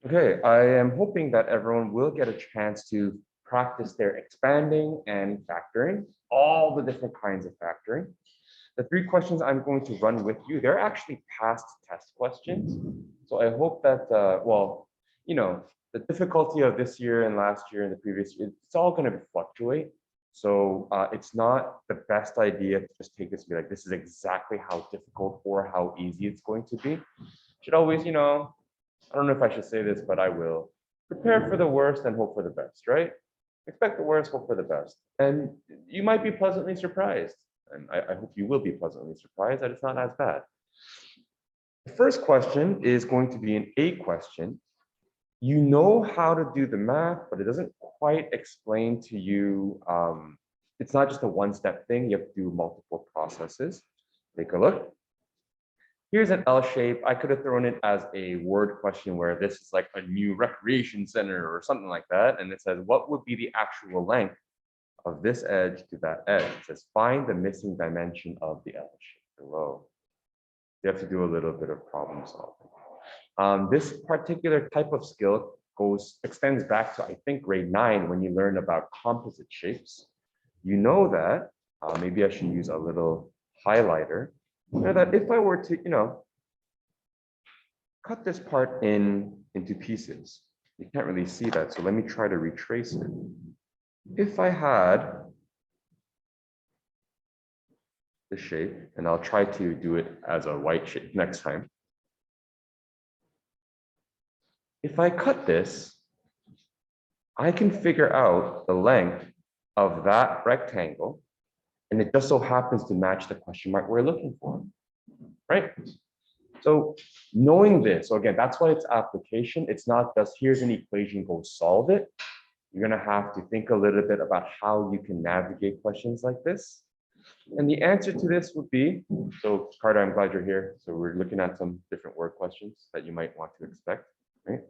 Okay, I am hoping that everyone will get a chance to practice their expanding and factoring, all the different kinds of factoring. The three questions I'm going to run with you, they're actually past test questions. So I hope that, well, the difficulty of this year and last year and the previous year, it's all going to fluctuate. So it's not the best idea to just take this and be like, this is exactly how difficult or how easy it's going to be. Should always, I don't know if I should say this, but I will. Prepare for the worst and hope for the best, right? Expect the worst, hope for the best. And you might be pleasantly surprised. And I hope you will be pleasantly surprised that it's not as bad. The first question is going to be an A question. You know how to do the math, but it doesn't quite explain to you. It's not just a one-step thing. You have to do multiple processes. Take a look. Here's an L shape. I could have thrown it as a word question where this is like a new recreation center or something like that. And it says, what would be the actual length of this edge to that edge? It says, find the missing dimension of the L shape below. You have to do a little bit of problem solving. This particular type of skill extends back to, I think, grade 9 when you learn about composite shapes. You know that, maybe I should use a little highlighter. That if I were to, cut this part into pieces, you can't really see that. So let me try to retrace it. If I had the shape, and I'll try to do it as a white shape next time. If I cut this, I can figure out the length of that rectangle, and it just so happens to match the question mark we're looking for, right? So knowing this, so again, that's why it's application. It's not just here's an equation, go solve it. You're gonna have to think a little bit about how you can navigate questions like this. And the answer to this would be, so Carter, I'm glad you're here. So we're looking at some different word questions that you might want to expect, right?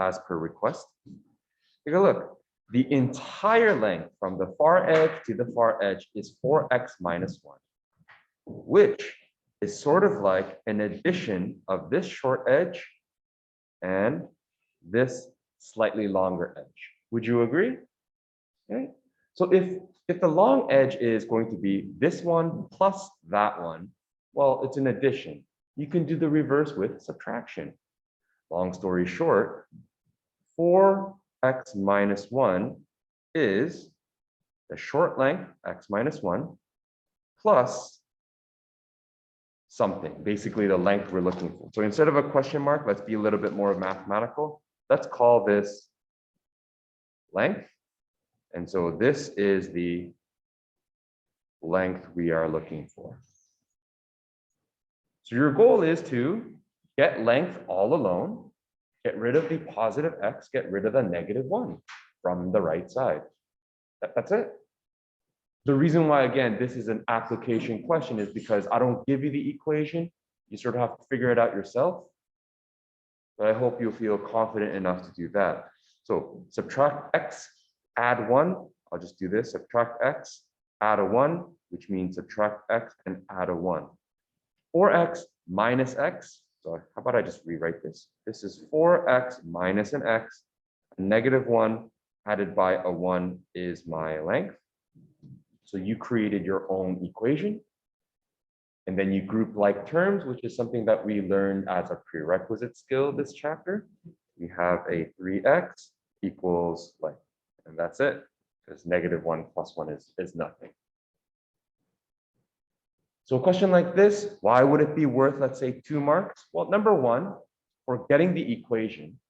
As per request. Take a look. The entire length from the far edge to the far edge is 4x minus 1, which is sort of like an addition of this short edge and this slightly longer edge. Would you agree? Okay. So if the long edge is going to be this one plus that one, well, it's an addition. You can do the reverse with subtraction. Long story short, 4x minus 1 is the short length, x minus 1, plus something, basically the length we're looking for. So instead of a question mark, let's be a little bit more mathematical. Let's call this length. And so this is the length we are looking for. So your goal is to get length all alone, get rid of the positive x, get rid of the negative 1 from the right side. That's it. The reason why, again, this is an application question is because I don't give you the equation. You sort of have to figure it out yourself. But I hope you'll feel confident enough to do that. So subtract x, add 1. I'll just do this. Subtract x, add a 1, which means subtract x and add a 1. 4x minus x. So how about I just rewrite this? This is 4x minus an x. A negative 1 added by a 1 is my length. So you created your own equation. And then you group like terms, which is something that we learned as a prerequisite skill this chapter. We have a 3x equals length. And that's it, because negative 1 plus 1 is nothing. So a question like this, why would it be worth, let's say, 2 marks? Well, number 1, for getting the equation.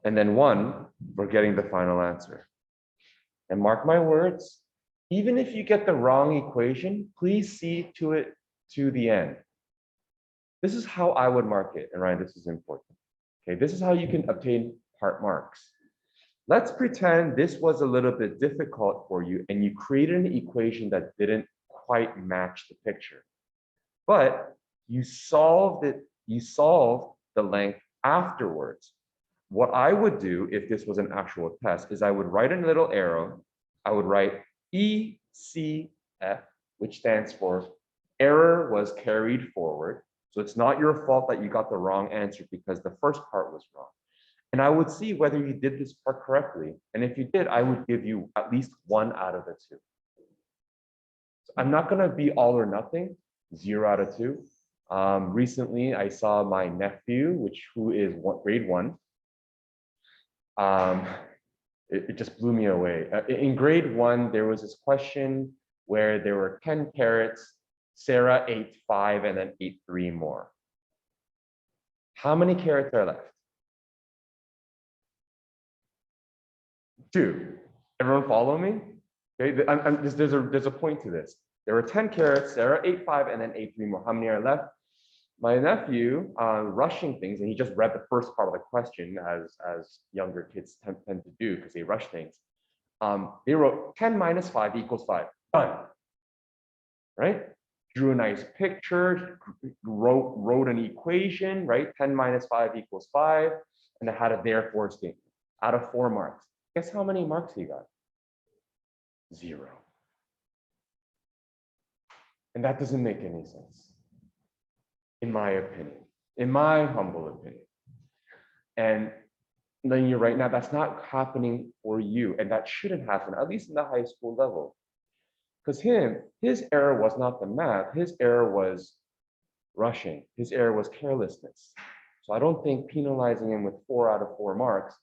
And then 1, for getting the final answer. And mark my words, even if you get the wrong equation, please see to it to the end. This is how I would mark it, and Ryan, this is important. Okay, this is how you can obtain part marks. Let's pretend this was a little bit difficult for you and you created an equation that didn't quite match the picture. But you solved it, you solved the length afterwards. What I would do if this was an actual test is I would write a little arrow. I would write ECF, which stands for error was carried forward. So it's not your fault that you got the wrong answer because the first part was wrong. And I would see whether you did this part correctly. And if you did, I would give you at least 1 out of the 2. So I'm not going to be all or nothing, 0 out of 2. Recently, I saw my nephew, who is grade 1. It just blew me away. In grade 1, there was this question where there were 10 carrots. Sarah ate 5 and then ate 3 more. How many carrots are left? 2. Everyone follow me? Okay, there's a point to this. There were 10 carrots. Sarah ate 5 and then ate 3 more. How many are left? My nephew, rushing things, and he just read the first part of the question, as younger kids tend to do because they rush things. They wrote 10 minus 5 equals 5. Done. Right? Drew a nice picture, wrote an equation, right? 10 minus 5 equals 5, and it had a therefore statement. Out of 4 marks. Guess how many marks he got? 0. And that doesn't make any sense, in my opinion, in my humble opinion. And then you're right now, that's not happening for you, and that shouldn't happen, at least in the high school level. Because his error was not the math, his error was rushing, his error was carelessness. So I don't think penalizing him with 4 out of 4 marks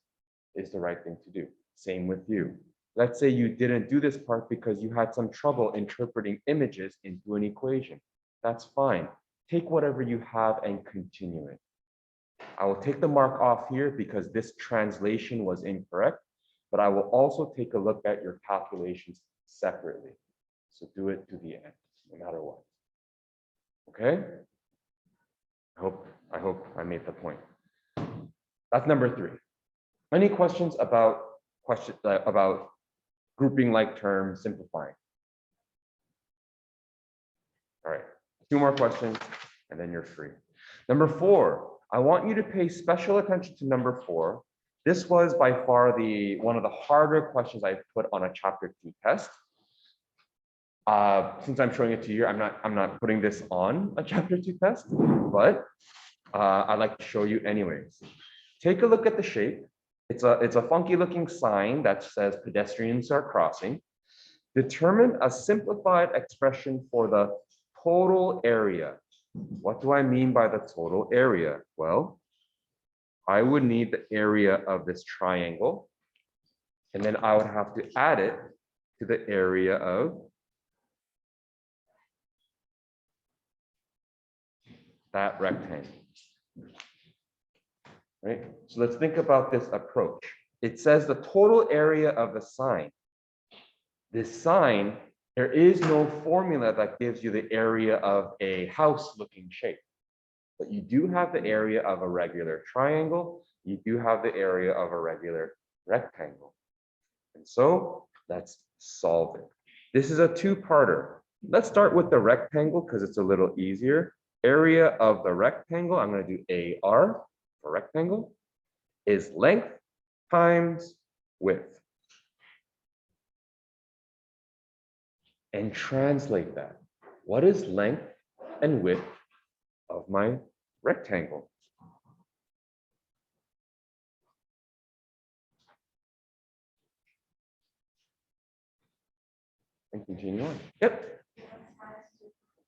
is the right thing to do. Same with you. Let's say you didn't do this part because you had some trouble interpreting images into an equation. That's fine. Take whatever you have and continue it. I will take the mark off here because this translation was incorrect, but I will also take a look at your calculations separately. So do it to the end, no matter what. Okay? I hope I made the point. That's number 3. Any questions about grouping like terms, simplifying? All right, 2 more questions, and then you're free. Number 4, I want you to pay special attention to number 4. This was by far one of the harder questions I've put on a chapter 2 test. Since I'm showing it to you, I'm not putting this on a chapter 2 test, but I'd like to show you anyways. Take a look at the shape. It's a funky looking sign that says pedestrians are crossing. Determine a simplified expression for the total area. What do I mean by the total area? Well, I would need the area of this triangle, and then I would have to add it to the area of that rectangle. Right? So let's think about this approach. It says the total area of the sign. This sign, there is no formula that gives you the area of a house-looking shape. But you do have the area of a regular triangle. You do have the area of a regular rectangle. And so let's solve it. This is a 2-parter. Let's start with the rectangle because it's a little easier. Area of the rectangle, I'm going to do AR for rectangle, is length times width. And translate that. What is length and width of my rectangle? And continue on. Yep.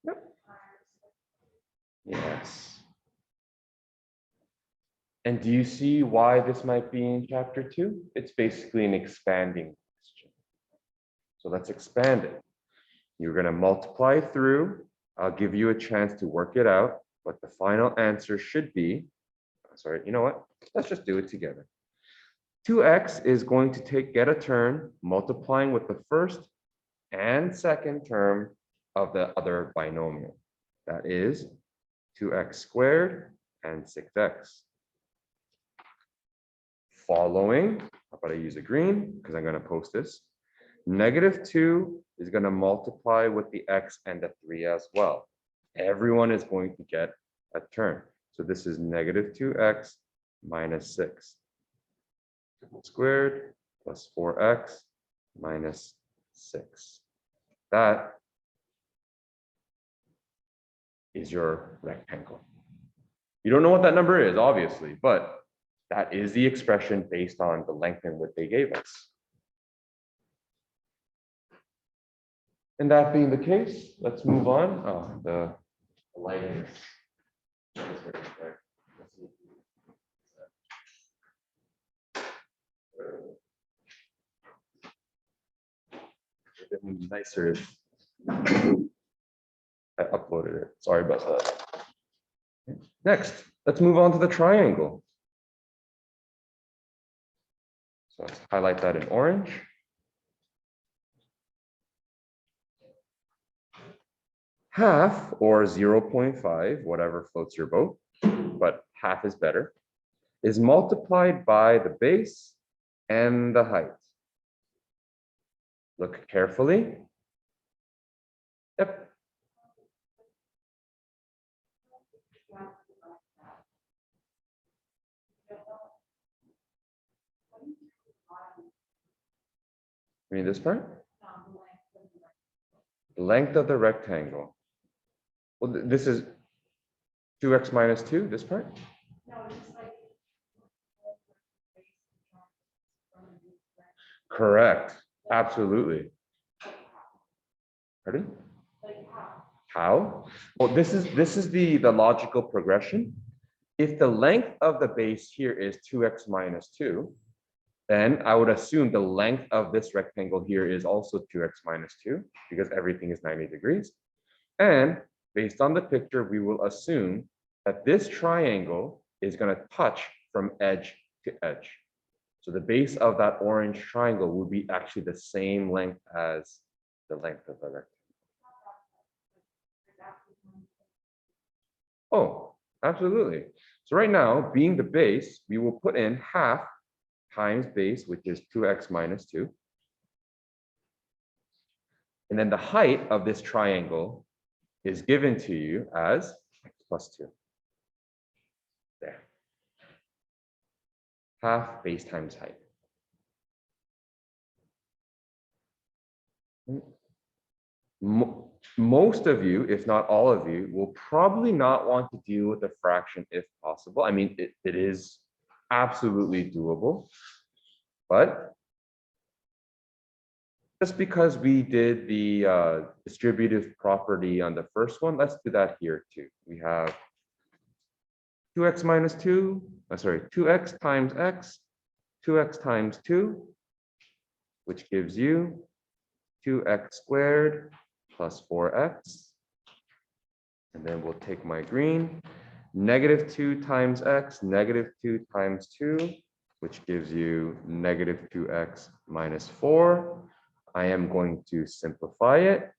Yep. Yes. And do you see why this might be in chapter 2? It's basically an expanding question. So let's expand it. You're going to multiply through. I'll give you a chance to work it out, but the final answer should be, sorry, you know what? Let's just do it together. 2x is going to get a turn multiplying with the first and second term of the other binomial. That is 2x squared and 6x. Following, how about I use a green because I'm going to post this. -2 is going to multiply with the x and the 3 as well. Everyone is going to get a turn. So this is -2x minus 6 squared plus 4x minus 6. That is your rectangle. You don't know what that number is, obviously, but that is the expression based on the length and width they gave us. And that being the case, let's move on. Oh, the lighting. It would be nicer if I uploaded it. Sorry about that. Next, let's move on to the triangle. So let's highlight that in orange. Half or 0.5, whatever floats your boat, but half is better, is multiplied by the base and the height. Look carefully. Yep. You mean this part? The length of the rectangle. Well, this is 2x minus 2, this part? Correct. Absolutely. Pardon? How? Well, this is the logical progression. If the length of the base here is 2x minus 2, then I would assume the length of this rectangle here is also 2x minus 2 because everything is 90 degrees. And based on the picture, we will assume that this triangle is going to touch from edge to edge. So the base of that orange triangle will be actually the same length as the length of the rectangle. Oh, absolutely. So right now, being the base, we will put in half times base, which is 2x minus 2. And then the height of this triangle is given to you as x plus 2. There. Half base times height. Most of you, if not all of you, will probably not want to deal with a fraction if possible. I mean, it is absolutely doable, but just because we did the distributive property on the first one, let's do that here too. We have 2x minus 2, 2x times x, 2x times 2, which gives you 2x squared plus 4x. And then we'll take my green, negative 2 times x, negative 2 times 2, which gives you negative 2x minus 4. I am going to simplify it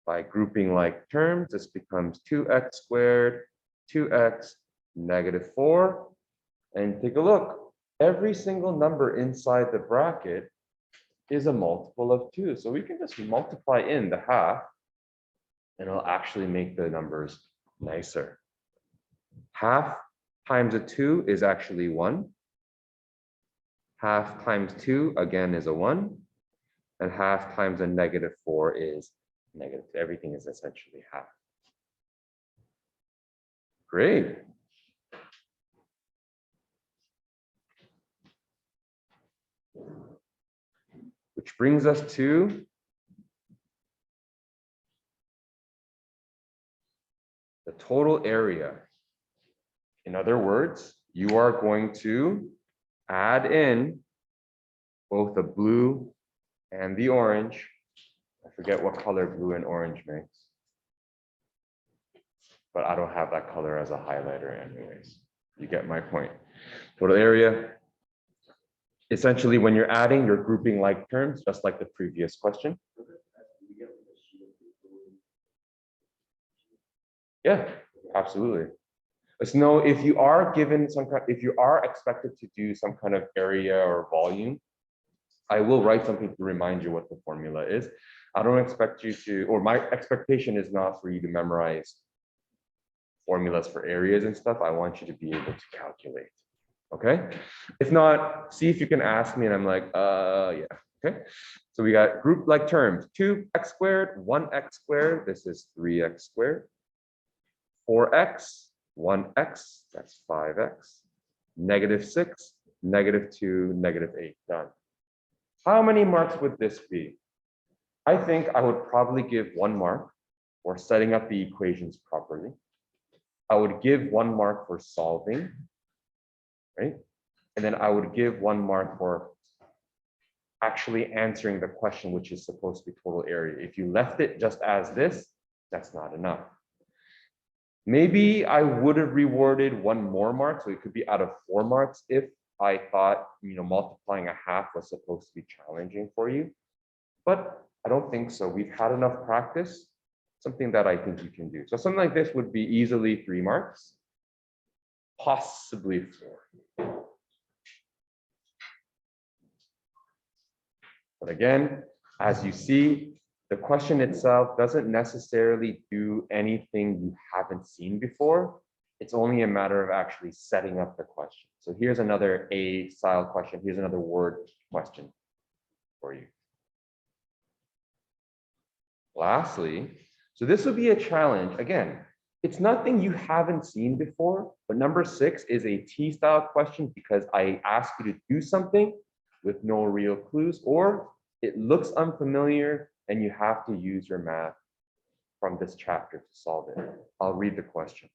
by grouping like terms. This becomes 2x squared, 2x, negative 4. And take a look. Every single number inside the bracket is a multiple of 2. So we can just multiply in the half, and it'll actually make the numbers nicer. Half times a 2 is actually 1. Half times 2, again, is a 1. And half times a negative 4 is negative. Everything is essentially half. Great. Which brings us to the total area. In other words, you are going to add in both the blue and the orange. I forget what color blue and orange makes, but I don't have that color as a highlighter anyways. You get my point. Total area. Essentially, when you're adding, you're grouping like terms, just like the previous question. Yeah, absolutely. Let's know if you are given some kind, if you are expected to do some kind of area or volume, I will write something to remind you what the formula is. I don't expect you to, or my expectation is not for you to memorize formulas for areas and stuff. I want you to be able to calculate. Okay. If not, see if you can ask me and I'm like, yeah. Okay. So we got group like terms, 2x squared, 1x squared. This is 3x squared. 4x, 1x, that's 5x, -6, -2, -8, done. How many marks would this be? I think I would probably give 1 mark for setting up the equations properly. I would give 1 mark for solving, right? And then I would give 1 mark for actually answering the question, which is supposed to be total area. If you left it just as this, that's not enough. Maybe I would have rewarded 1 more mark, so it could be out of 4 marks if I thought, multiplying a half was supposed to be challenging for you. But I don't think so. We've had enough practice, something that I think you can do. So something like this would be easily 3 marks, possibly 4. But again, as you see, the question itself doesn't necessarily do anything you haven't seen before. It's only a matter of actually setting up the question. So here's another A style question. Here's another word question for you. Lastly, so this would be a challenge. Again, it's nothing you haven't seen before, but number 6 is a T style question because I ask you to do something with no real clues, or it looks unfamiliar and you have to use your math from this chapter to solve it. I'll read the question.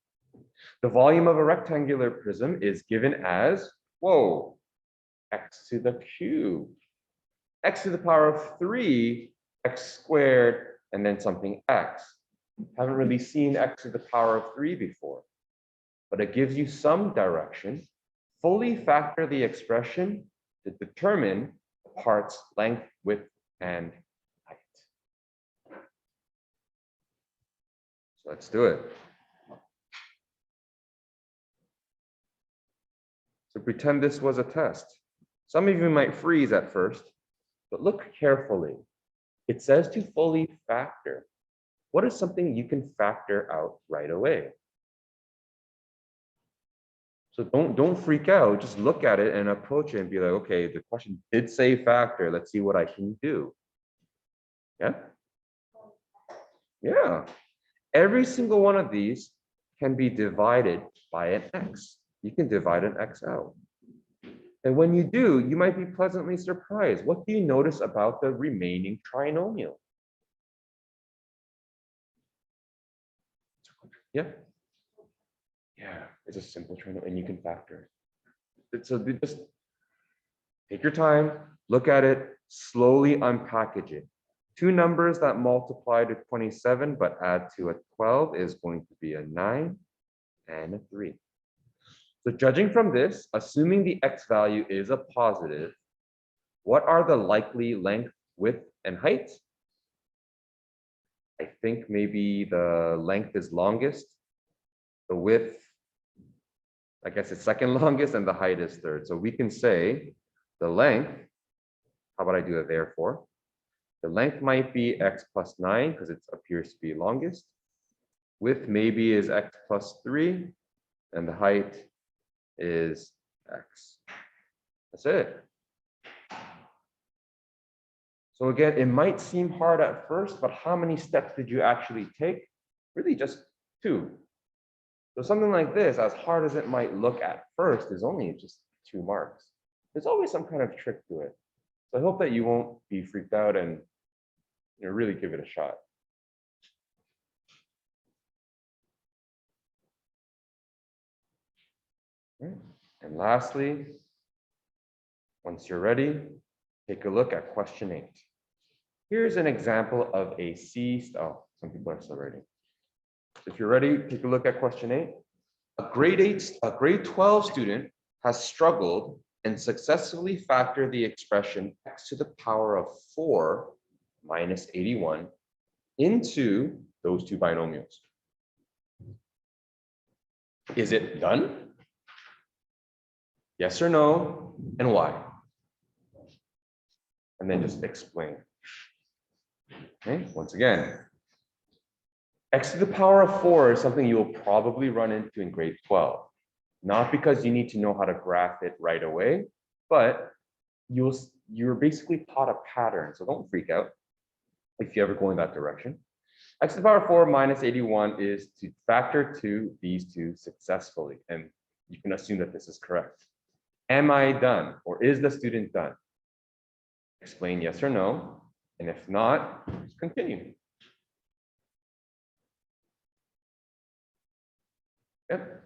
The volume of a rectangular prism is given as, whoa, x to the cube, x to the power of 3, x squared, and then something x. Haven't really seen x to the power of 3 before, but it gives you some direction. Fully factor the expression to determine the part's length, width, and height. So let's do it. So pretend this was a test. Some of you might freeze at first, but look carefully. It says to fully factor. What is something you can factor out right away? So don't freak out, just look at it and approach it and be like, okay, the question did say factor. Let's see what I can do. Yeah? Yeah. Every single one of these can be divided by an x. You can divide an x out. And when you do, you might be pleasantly surprised. What do you notice about the remaining trinomial? Yeah. Yeah, it's a simple trinomial and you can factor it. So just take your time, look at it, slowly unpackage it. 2 numbers that multiply to 27 but add to a 12 is going to be a 9 and a 3. So judging from this, assuming the x value is a positive, what are the likely length, width, and height? I think maybe the length is longest, the width, I guess it's second longest, and the height is third. So we can say the length, how about I do a therefore? The length might be x plus 9 because it appears to be longest. Width maybe is x plus 3, and the height is x. That's it. So again, it might seem hard at first, but how many steps did you actually take? Really just 2. So something like this, as hard as it might look at first, is only just 2 marks. There's always some kind of trick to it. So I hope that you won't be freaked out and really give it a shot. And lastly, once you're ready, take a look at question 8. Here's an example of a some people are still ready. So if you're ready, take a look at question 8. A grade 12 student has struggled and successfully factored the expression x to the power of 4 minus 81 into those 2 binomials. Is it done? Yes or no, and why? And then just explain. Okay, once again, x to the power of 4 is something you will probably run into in grade 12. Not because you need to know how to graph it right away, but you're basically taught a pattern. So don't freak out if you ever go in that direction. X to the power 4 minus 81 is to factor these two successfully. And you can assume that this is correct. Am I done? Or is the student done? Explain yes or no. And if not, just continue. Yep.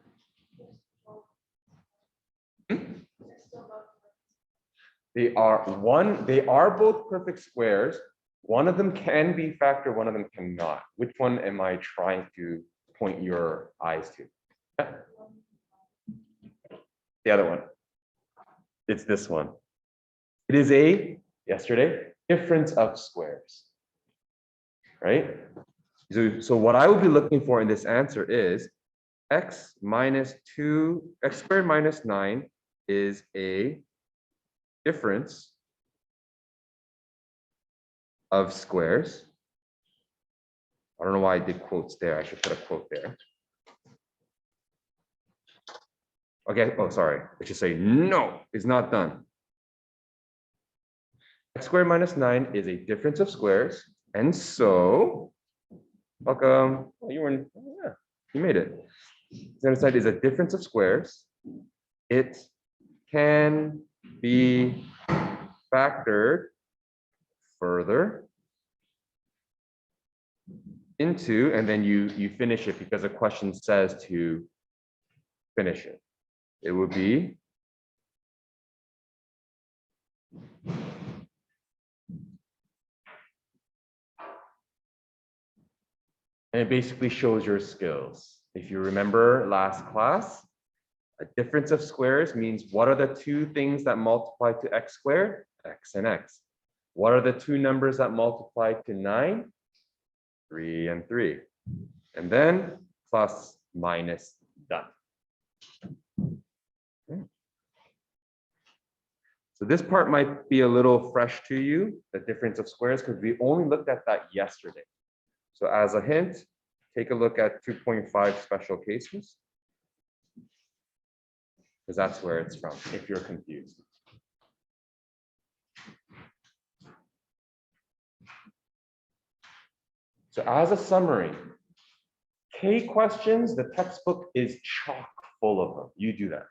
They are both perfect squares. One of them can be factor, one of them cannot. Which one am I trying to point your eyes to? Yeah. The other one. It's this one. It is a, yesterday, difference of squares. Right? So what I would be looking for in this answer is x squared minus 9 is a difference of squares. I don't know why I did quotes there. I should put a quote there. Okay, oh, sorry. I should say no, it's not done. X squared minus 9 is a difference of squares. And so, welcome. Oh, you were in, yeah, you made it. The other side is a difference of squares. It can be factored further into, and then you finish it because the question says to finish it. It would be and it basically shows your skills. If you remember last class, a difference of squares means what are the two things that multiply to x squared? X and x. What are the two numbers that multiply to 9? 3 and 3. And then plus, minus, done. Okay. So this part might be a little fresh to you, the difference of squares, because we only looked at that yesterday. So as a hint, take a look at 2.5 special cases, because that's where it's from, if you're confused. So as a summary, K questions, the textbook is chock full of them. You do that.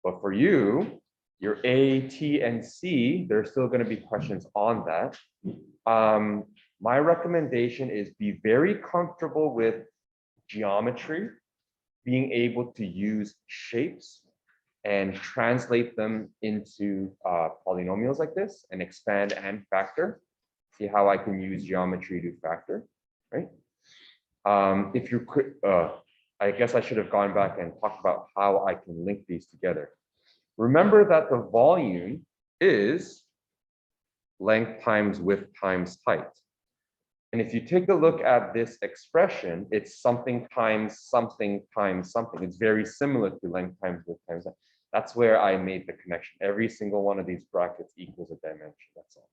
But for you, your A, T, and C, there's still going to be questions on that. My recommendation is be very comfortable with geometry, being able to use shapes and translate them into polynomials like this and expand and factor. See how I can use geometry to factor, right? If you could, I guess I should have gone back and talked about how I can link these together. Remember that the volume is length times width times height. And if you take a look at this expression, it's something times something times something. It's very similar to length times width times height. That's where I made the connection. Every single one of these brackets equals a dimension. That's all.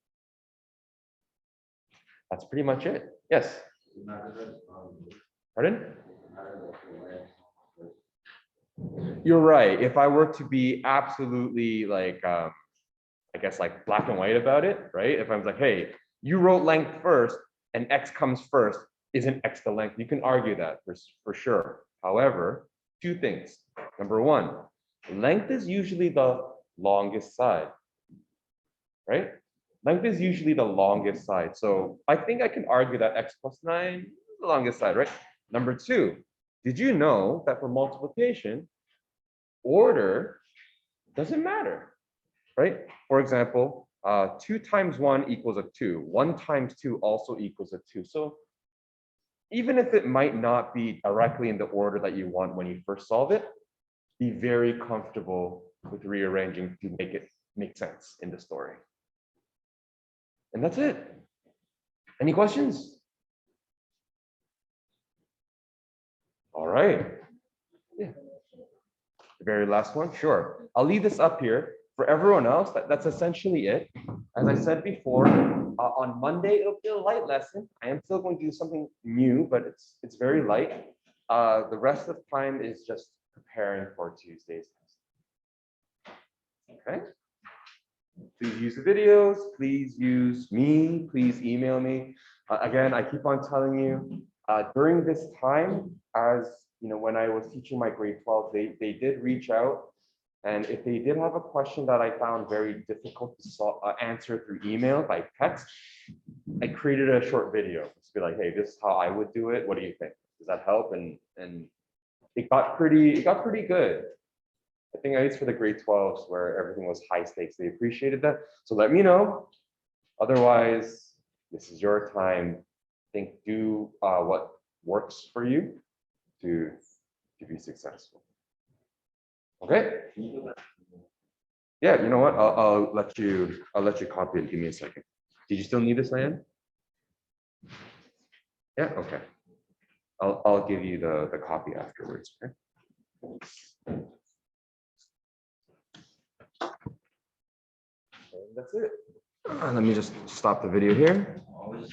That's pretty much it. Yes. Pardon? You're right. If I were to be absolutely like, I guess like black and white about it, right? If I was like, hey, you wrote length first and X comes first, isn't X the length? You can argue that for sure. However, two things. Number one, length is usually the longest side, right? Length is usually the longest side. So I think I can argue that X plus 9 is the longest side, right? Number two, did you know that for multiplication, order doesn't matter, right? For example, 2 times 1 equals a 2. 1 times 2 also equals a 2. So even if it might not be directly in the order that you want when you first solve it, be very comfortable with rearranging to make it make sense in the story. And that's it. Any questions? All right. Yeah. The very last one, sure. I'll leave this up here. For everyone else, that's essentially it. As I said before, on Monday, it'll be a light lesson. I am still going to do something new, but it's very light. The rest of the time is just preparing for Tuesday's test. Okay. Please use the videos. Please use me. Please email me. Again, I keep on telling you, during this time, as you know, when I was teaching my grade 12, they did reach out. And if they did have a question that I found very difficult to answer through email by text, I created a short video to be like, hey, this is how I would do it. What do you think? Does that help? And it got pretty good. I think at least for the grade 12s where everything was high stakes, they appreciated that. So let me know. Otherwise, this is your time. Do what works for you to be successful. Okay. Yeah, you know what? I'll let you copy it. Give me a second. Did you still need this, Lan? Yeah, okay. I'll give you the copy afterwards. Okay. And that's it. Let me just stop the video here.